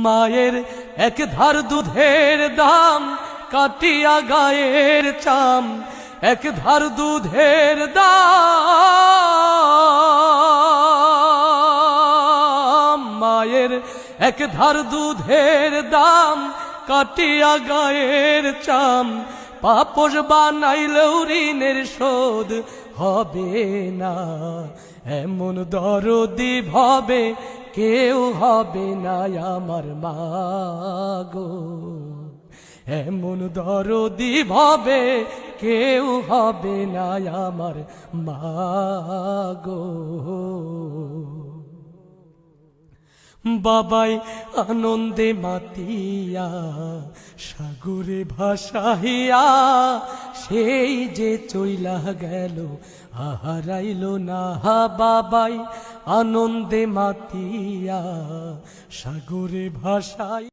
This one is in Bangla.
মায়ের এক ধার দুধের দাম কাটিয়া গায়ের চাম, এক ধার দুধের দাম, মায়ের এক ধার দুধের দাম কাটিয়া গায়ের চাম, পাপোশ বানাইলেও ঋণের শোধ হবে না। এমন দরদি ভবে কেউ হবে না আমার মা গো, এমন দরদি ভবে কেউ হবে না আমার মা গো। বাবাই আনন্দে মাতিয়া সাগরে ভাসাইয়া, সেই যে চইলা গেল হারাইল না। বাবাই আনন্দে মাতিয়া সাগরে ভাসাই